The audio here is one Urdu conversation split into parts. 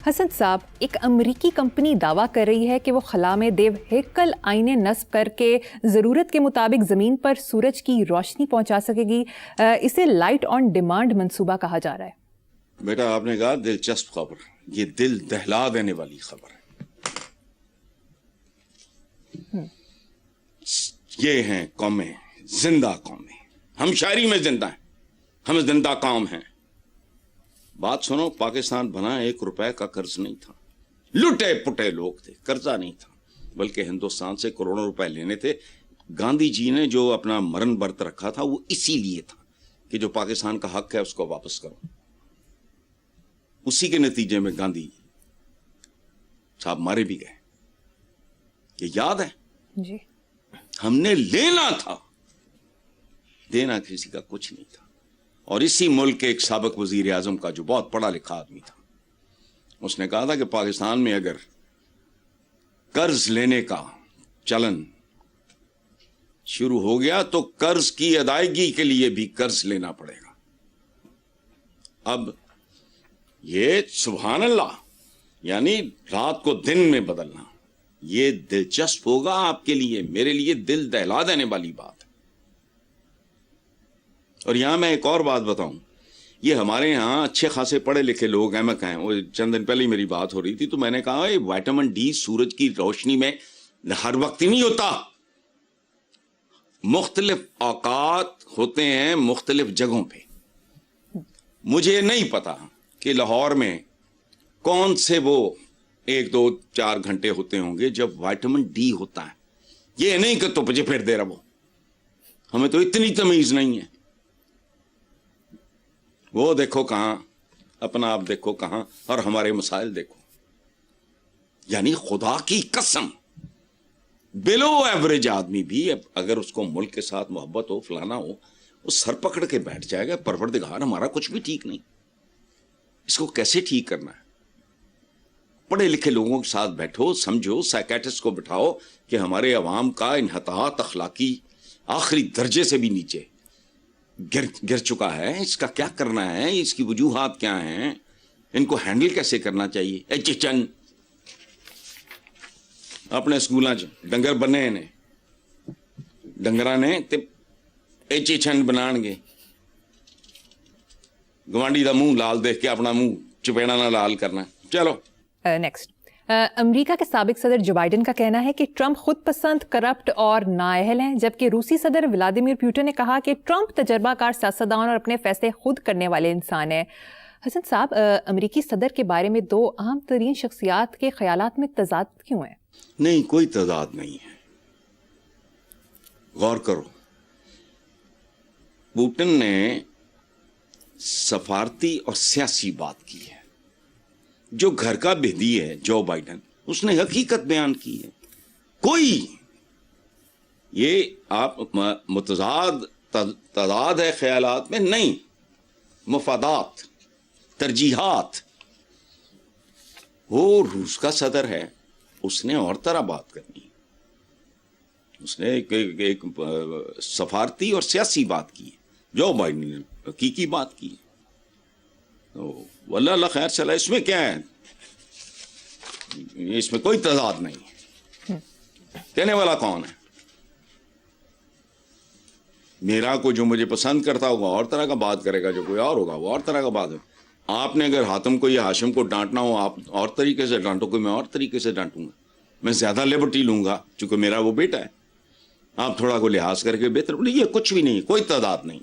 حسن صاحب، ایک امریکی کمپنی دعویٰ کر رہی ہے کہ وہ خلا میں دیو ہیکل آئینے نصب کر کے ضرورت کے مطابق زمین پر سورج کی روشنی پہنچا سکے گی. اسے لائٹ آن ڈیمانڈ منصوبہ کہا جا رہا ہے. بیٹا آپ نے کہا دلچسپ خبر، یہ دل دہلا دینے والی خبر ہے. یہ ہیں قومیں، زندہ قومیں. ہم شاعری میں زندہ ہیں، ہم زندہ قوم ہیں. بات سنو، پاکستان بنا 1 روپے کا قرض نہیں تھا. لٹے پٹے لوگ تھے، قرضہ نہیں تھا، بلکہ ہندوستان سے کروڑوں روپے لینے تھے. گاندھی جی نے جو اپنا مرن برت رکھا تھا وہ اسی لیے تھا کہ جو پاکستان کا حق ہے اس کو واپس کرو. اسی کے نتیجے میں گاندھی صاحب مارے بھی گئے. یہ یاد ہے؟ جی. ہم نے لینا تھا، دینا کسی کا کچھ نہیں تھا. اور اسی ملک کے ایک سابق وزیر اعظم کا جو بہت پڑھا لکھا آدمی تھا، اس نے کہا تھا کہ پاکستان میں اگر قرض لینے کا چلن شروع ہو گیا تو قرض کی ادائیگی کے لیے بھی قرض لینا پڑے گا. اب یہ سبحان اللہ، یعنی رات کو دن میں بدلنا، یہ دلچسپ ہوگا آپ کے لیے، میرے لیے دل دہلا دینے والی بات ہے. اور یہاں میں ایک اور بات بتاؤں، یہ ہمارے یہاں اچھے خاصے پڑھے لکھے لوگ ہیں. میں کہیں وہ چند دن پہلے ہی میری بات ہو رہی تھی تو میں نے کہا وائٹامن ڈی سورج کی روشنی میں ہر وقت ہی نہیں ہوتا، مختلف اوقات ہوتے ہیں مختلف جگہوں پہ. مجھے نہیں پتا کہ لاہور میں کون سے وہ 1 2 4 گھنٹے ہوتے ہوں گے جب وائٹامن ڈی ہوتا ہے. یہ نہیں کہ تو مجھے پھر دے رہا، ہمیں تو اتنی تمیز نہیں ہے. وہ دیکھو کہاں، اپنا آپ دیکھو کہاں، اور ہمارے مسائل دیکھو. یعنی خدا کی قسم بلو ایوریج آدمی بھی اگر اس کو ملک کے ساتھ محبت ہو، فلانا ہو، وہ سر پکڑ کے بیٹھ جائے گا پروردگار ہمارا کچھ بھی ٹھیک نہیں، اس کو کیسے ٹھیک کرنا ہے. پڑھے لکھے لوگوں کے ساتھ بیٹھو، سمجھو، سائیکیٹرسٹ کو بٹھاؤ کہ ہمارے عوام کا انحطاط اخلاقی آخری درجے سے بھی نیچے گر چکا ہے. اس کا کیا کرنا ہے، اس کی وجوہات کیا ہیں، ان کو ہینڈل کیسے کرنا چاہیے. چچن اپنے سکولاں ڈنگر بنے نے، ڈنگراں نے تے چچن بنان گے. گوانڈی دا منہ لال دیکھ کے اپنا منہ چپیڑا نہ لال کرنا. چلو نیکسٹ. امریکہ کے سابق صدر جو بائیڈن کا کہنا ہے کہ ٹرمپ خود پسند، کرپٹ اور نااہل ہیں، جبکہ روسی صدر ولادیمیر پوٹن نے کہا کہ ٹرمپ تجربہ کار سیاستدان اور اپنے فیصلے خود کرنے والے انسان ہیں. حسن صاحب، امریکی صدر کے بارے میں 2 اہم ترین شخصیات کے خیالات میں تضاد کیوں ہیں؟ نہیں، کوئی تضاد نہیں ہے. غور کرو، پوٹن نے سفارتی اور سیاسی بات کی ہے. جو گھر کا بھیدی ہے جو بائیڈن، اس نے حقیقت بیان کی ہے. کوئی یہ آپ تضاد ہے خیالات میں نہیں، مفادات، ترجیحات. وہ روس کا صدر ہے، اس نے اور طرح بات کرنی، اس نے ایک سفارتی اور سیاسی بات کی ہے. جو بائیڈن نے حقیقی بات کی ہے. واللہ اللہ خیر چلا، اس میں کیا ہے، اس میں کوئی تضاد نہیں ہے. کہنے والا کون ہے؟ میرا کو جو مجھے پسند کرتا ہوگا اور طرح کا بات کرے گا، جو کوئی اور ہوگا وہ اور طرح کا بات ہے. آپ نے اگر حاتم کو یا ہاشم کو ڈانٹنا ہو، آپ اور طریقے سے ڈانٹو گے، میں اور طریقے سے ڈانٹوں گا. میں زیادہ لبرٹی لوں گا چونکہ میرا وہ بیٹا ہے. آپ تھوڑا کو لحاظ کر کے بہتر. یہ کچھ بھی نہیں، کوئی تعداد نہیں.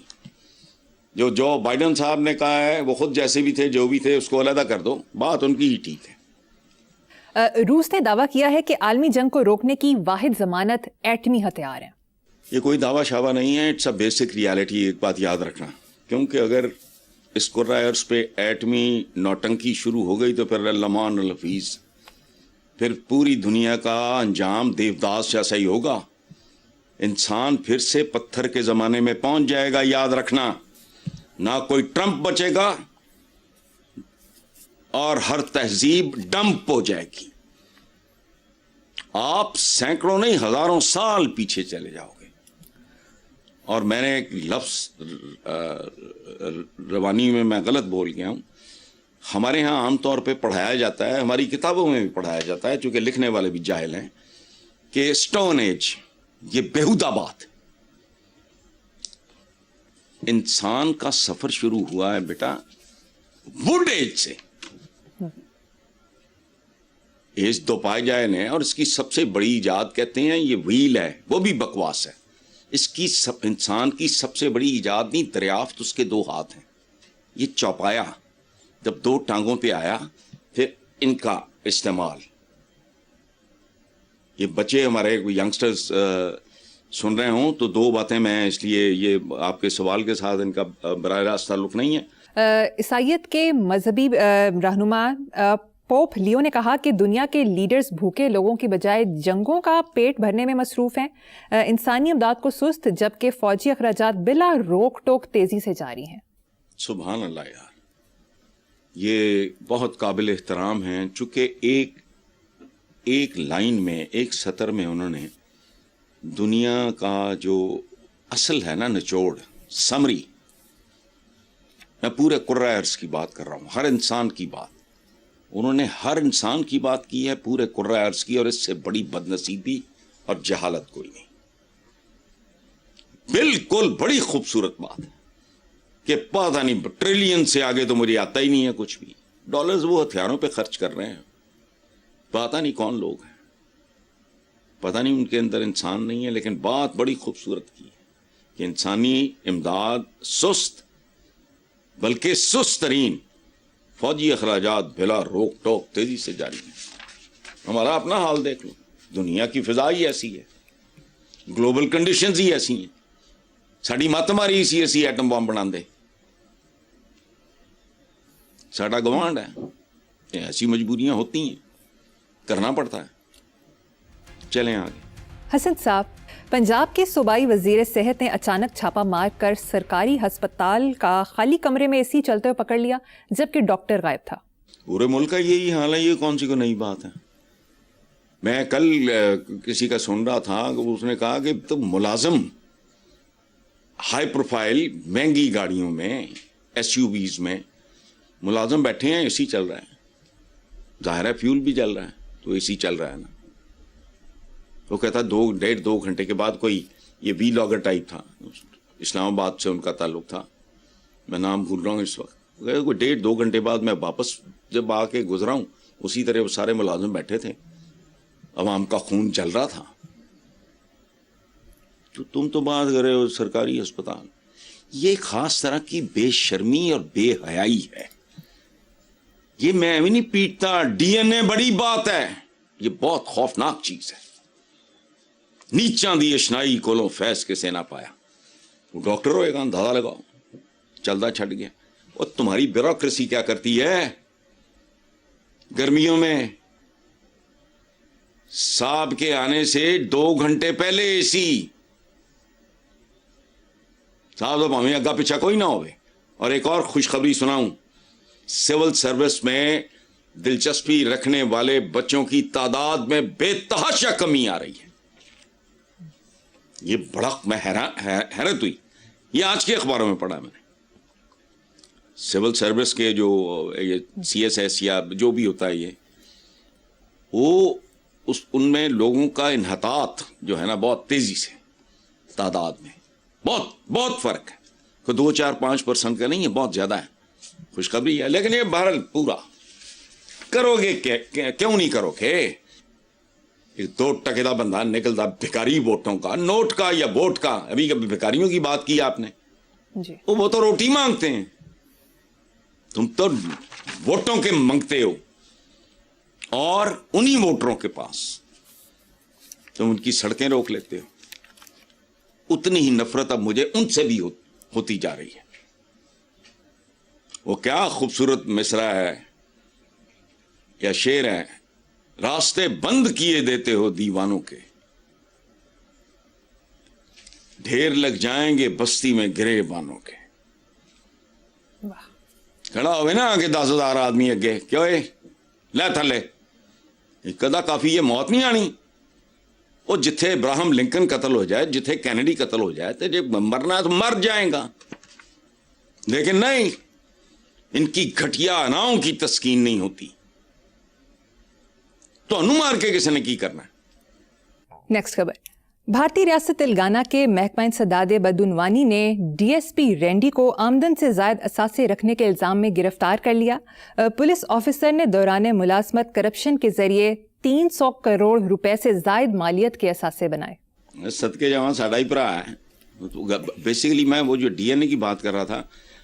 جو بائیڈن صاحب نے کہا ہے وہ خود جیسے بھی تھے، جو بھی تھے، اس کو علیحدہ کر دو، بات ان کی ہی ٹھیک ہے. روس نے دعویٰ کیا ہے کہ عالمی جنگ کو روکنے کی واحد ضمانت ایٹمی ہتھیار ہیں. یہ کوئی دعویٰ شعوہ نہیں ہے، اٹس اے بیسک ریالٹی. ایک بات یاد رکھنا، کیونکہ اگر اس قرائرس پہ ایٹمی نوٹنکی شروع ہو گئی تو پھر اللمان الحفیظ، پھر پوری دنیا کا انجام دیوداس جیسا ہی ہوگا. انسان پھر سے پتھر کے زمانے میں پہنچ جائے گا. یاد رکھنا، نہ کوئی ٹرمپ بچے گا اور ہر تہذیب ڈمپ ہو جائے گی. آپ سینکڑوں نہیں ہزاروں سال پیچھے چلے جاؤ گے. اور میں نے ایک لفظ روانی میں غلط بول گیا ہوں. ہمارے ہاں عام طور پہ پڑھایا جاتا ہے, ہماری کتابوں میں بھی پڑھایا جاتا ہے, چونکہ لکھنے والے بھی جاہل ہیں, کہ اسٹون ایج یہ بیہودہ بات. انسان کا سفر شروع ہوا ہے بیٹا ووڈ ایج سے. ایج دو پائے جائے نے, اور اس کی سب سے بڑی ایجاد کہتے ہیں یہ وہیل ہے, وہ بھی بکواس ہے. اس کی انسان کی سب سے بڑی ایجاد نہیں, دریافت اس کے 2 ہاتھ ہیں. یہ چوپایا جب 2 ٹانگوں پہ آیا, پھر ان کا استعمال. یہ بچے ہمارے ینگسٹرز سن رہے ہوں تو 2 باتیں میں اس لیے, یہ آپ کے سوال کے ساتھ ان کا براہ راست تعلق نہیں ہے. عیسائیت کے مذہبی رہنما پوپ لیو نے کہا کہ دنیا کے لیڈرز بھوکے لوگوں کی بجائے جنگوں کا پیٹ بھرنے میں مصروف ہیں. انسانی امداد کو سست جبکہ فوجی اخراجات بلا روک ٹوک تیزی سے جاری ہیں. سبحان اللہ یار, یہ بہت قابل احترام ہیں, چونکہ ایک لائن میں, ایک سطر میں انہوں نے دنیا کا جو اصل ہے نا نچوڑ, سمری, میں پورے قرۂ ارض کی بات کر رہا ہوں, ہر انسان کی بات, انہوں نے ہر انسان کی بات کی ہے پورے قرۂ ارض کی, اور اس سے بڑی بدنصیبی اور جہالت کوئی نہیں. بالکل بڑی خوبصورت بات ہے کہ پتہ نہیں ٹریلین سے آگے تو مجھے آتا ہی نہیں ہے کچھ بھی. ڈالرز وہ ہتھیاروں پہ خرچ کر رہے ہیں, پتہ نہیں کون لوگ ہیں, پتہ نہیں ان کے اندر انسان نہیں ہے. لیکن بات بڑی خوبصورت کی ہے کہ انسانی امداد سست, بلکہ سست ترین فوجی اخراجات بلا روک ٹوک تیزی سے جاری ہیں. ہمارا اپنا حال دیکھ لو, دنیا کی فضا ہی ایسی ہے, گلوبل کنڈیشنز ہی ایسی ہیں. ساڑی مت ماری اسی ایٹم بم بنا دے, ساڑا گوانڈ ہے. ایسی مجبوریاں ہوتی ہیں, کرنا پڑتا ہے. چلیں آگے. حسن صاحب, پنجاب کے صوبائی وزیر صحت نے اچانک چھاپا مار کر سرکاری ہسپتال کا خالی کمرے میں AC چلتے ہوئے پکڑ لیا جبکہ ڈاکٹر غائب تھا. پورے ملک کا یہی حال ہے, یہ کون سی کو نئی بات ہے. میں کل کسی کا سن رہا تھا, اس نے کہا کہ تو ملازم ہائی پروفائل مہنگی گاڑیوں میں, SUVs میں ملازم بیٹھے ہیں, AC چل رہا ہے. ظاہر ہے فیول بھی چل رہا ہے تو AC چل رہا ہے نا. وہ کہتا 2.5 گھنٹے کے بعد, کوئی یہ وی لاگر ٹائپ تھا, اسلام آباد سے ان کا تعلق تھا, میں نام بھول رہا ہوں اس وقت, کوئی 1.5-2 گھنٹے بعد میں واپس جب آ کے گزرا ہوں, اسی طرح وہ سارے ملازم بیٹھے تھے, عوام کا خون چل رہا تھا. تو تم تو بات کر رہے ہو سرکاری ہسپتال. یہ خاص طرح کی بے شرمی اور بے حیائی ہے. یہ میں بھی نہیں پیٹتا, DNA بڑی بات ہے, یہ بہت خوفناک چیز ہے. نیچاں دی اشنائی کولوں فیض کے سے نہ پایا. وہ ڈاکٹر ہوئے گا, اندازہ لگاؤ, چلتا چھٹ گیا. اور تمہاری بیوروکریسی کیا کرتی ہے گرمیوں میں, صاحب کے آنے سے 2 گھنٹے پہلے AC, صاحب تو ہمیں اگا پیچھا کوئی نہ ہوئے. اور ایک اور خوشخبری سناؤں, سول سروس میں دلچسپی رکھنے والے بچوں کی تعداد میں بے تحاشا کمی آ رہی ہے. یہ بڑا میں حیرت ہوئی, یہ آج کے اخباروں میں پڑھا میں نے. سول سروس کے جو CSS یا جو بھی ہوتا ہے, یہ وہ ان میں لوگوں کا انحطاط جو ہے نا بہت تیزی سے, تعداد میں بہت فرق ہے. کوئی 2-4-5% کا نہیں ہے, بہت زیادہ ہے. خوشخبری ہے. لیکن یہ بہرحال پورا کرو گے کیوں نہیں کرو گے. 2 ٹکے دا بندہ نکلتا بھکاری ووٹوں کا, نوٹ کا یا ووٹ کا. ابھی کبھی بھکاریوں کی بات کی آپ نے جی, وہ تو روٹی مانگتے ہیں, تم تو ووٹوں کے مانگتے ہو. اور انہی ووٹروں کے پاس تم ان کی سڑکیں روک لیتے ہو. اتنی ہی نفرت اب مجھے ان سے بھی ہوتی جا رہی ہے. وہ کیا خوبصورت مصرع ہے یا شعر ہے, راستے بند کیے دیتے ہو دیوانوں کے, ڈھیر لگ جائیں گے بستی میں گرے بانوں کے. کھڑا ہوئے نا کہ 10,000 آدمی اگے, کیوں لے تھلے کدا کافی, یہ موت نہیں آنی. وہ جتھے ابراہم لنکن قتل ہو جائے, جتھے کینیڈی قتل ہو جائے, تو جب مرنا ہے تو مر جائیں گا. لیکن نہیں, ان کی گھٹیا اناؤں کی تسکین نہیں ہوتی تو انو مار کے کسی نے کی کرنا ہے. نیکسٹ خبر. بھارتی ریاست تلنگانہ کے محکمہ انسداد بدعنوانی نے ڈی ایس پی رینڈی کو آمدن سے زائد اثاثے رکھنے کے الزام میں گرفتار کر لیا. پولیس آفیسر نے دوران ملازمت کرپشن کے ذریعے 300 کروڑ روپے سے زائد مالیت کے اثاثے بنائے. صدقے جوان ساڈا ہی بھرا ہے. بیسیکلی میں وہ جو ڈی این اے کی بات کر رہا تھا,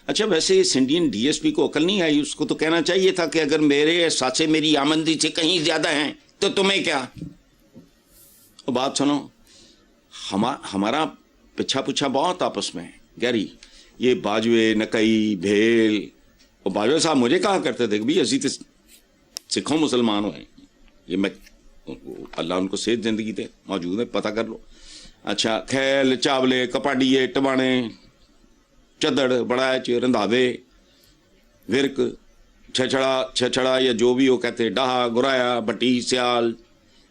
اچھا ویسے اس انڈین ڈی ایس پی کو عقل نہیں آئی؟ اس کو تو کہنا چاہیے تھا کہ اگر میرے اثاثے میری آمدنی سے کہیں زیادہ ہیں تو تمہیں کیا. بات سنو, ہمارا پچھا بہت آپس میں گہری. یہ باجوے نکئی بھیل, اور باجوے صاحب مجھے کہا کرتے تھے کہ بھائی اسی تو سکھوں مسلمان ہوئے. یہ میں اللہ ان کو صحت زندگی دے, موجود ہے, پتہ کر لو. اچھا کھیل چاولے کپاڈیے ٹبانے چدڑ بڑاچ رندھاوے ورک چھچڑا یا جو بھی وہ کہتے, ڈاہا گرایا بٹی سیال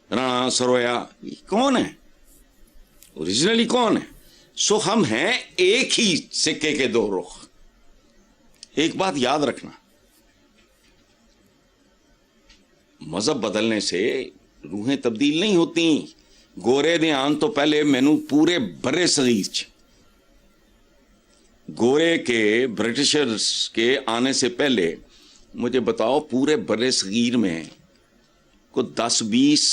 رانا سرویا, کون ہے اوریجنلی کون ہے؟ سو ہم ہیں ایک ہی سکے کے دو رخ. ایک بات یاد رکھنا, مذہب بدلنے سے روحیں تبدیل نہیں ہوتی. گورے دے آن تو پہلے مینو پورے برے صغیر چ گورے کے برٹشرز کے آنے سے پہلے مجھے بتاؤ پورے برے صغیر میں کو 10-20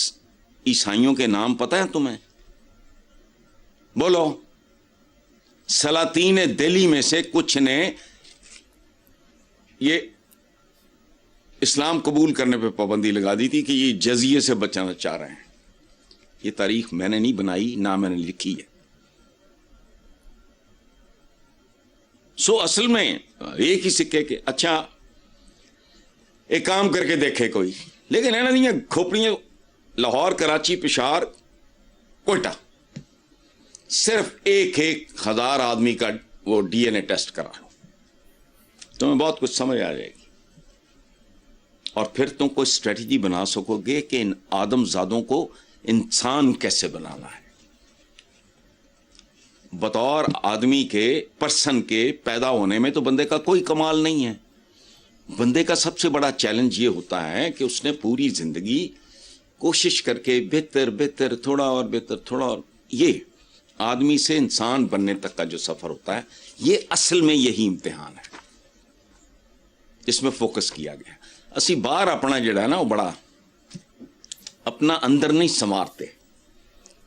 عیسائیوں کے نام پتہ ہے تمہیں؟ بولو. سلاطین دہلی میں سے کچھ نے یہ اسلام قبول کرنے پہ پابندی لگا دی تھی کہ یہ جزیے سے بچانا چاہ رہے ہیں. یہ تاریخ میں نے نہیں بنائی, نہ میں نے لکھی ہے. سو اصل میں ایک ہی سکے کے. اچھا ایک کام کر کے دیکھے کوئی, لیکن ہے نا دیا کھوپڑیاں لاہور کراچی پشاور کوئٹہ صرف 1,000 آدمی کا وہ ڈی این اے ٹیسٹ کرا لو, تمہیں بہت کچھ سمجھ آ جائے گی. اور پھر تم کوئی اسٹریٹجی بنا سکو گے کہ ان آدم زادوں کو انسان کیسے بنانا ہے. بطور آدمی کے پرسن کے پیدا ہونے میں تو بندے کا کوئی کمال نہیں ہے. بندے کا سب سے بڑا چیلنج یہ ہوتا ہے کہ اس نے پوری زندگی کوشش کر کے بہتر تھوڑا اور بہتر تھوڑا اور, یہ آدمی سے انسان بننے تک کا جو سفر ہوتا ہے یہ اصل میں یہی امتحان ہے جس میں فوکس کیا گیا. اسی باہر اپنا جڑا ہے نا وہ بڑا اپنا اندر نہیں سنوارتے.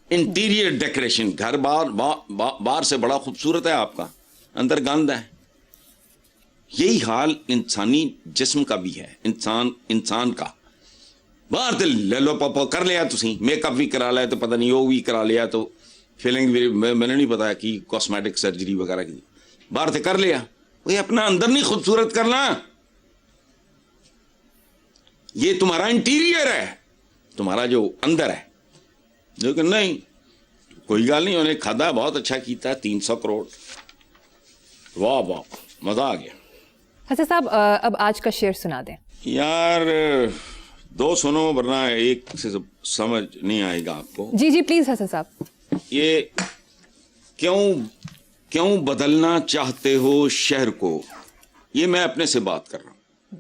انٹیریئر ڈیکوریشن گھر باہر سے بڑا خوبصورت ہے آپ کا, اندر گند ہے. یہی حال انسانی جسم کا بھی ہے. انسان کا باہر تو لے لو پاپا کر لیا, تسی میک اپ بھی کرا لیا تو پتہ نہیں وہ بھی کرا لیا تو فیلنگ بھی میں نے نہیں پتا کی کاسمیٹک سرجری وغیرہ کی, باہر تو کر لیا. وہ اپنا اندر نہیں خوبصورت کرنا. یہ تمہارا انٹیریئر ہے, تمہارا جو اندر ہے. لیکن نہیں, کوئی گال نہیں, انہیں کھادا بہت اچھا کیتا ہے 300 کروڑ, واہ واہ مزہ آ گیا. حسن صاحب اب آج کا شعر سنا دیں. یار 2 سنو ورنہ ایک سے سمجھ نہیں آئے گا آپ کو. جی پلیز حسن صاحب. یہ کیوں بدلنا چاہتے ہو شہر کو, یہ میں اپنے سے بات کر رہا ہوں.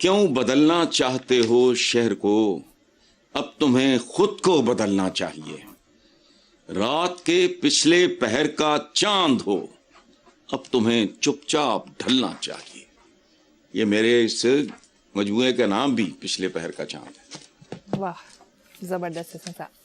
کیوں بدلنا چاہتے ہو شہر کو, اب تمہیں خود کو بدلنا چاہیے. رات کے پچھلے پہر کا چاند ہو, اب تمہیں چپ چاپ ڈھلنا چاہیے. یہ میرے اس مجموعے کا نام بھی پچھلے پہر کا چاند ہے. واہ زبردست حسن صاحب.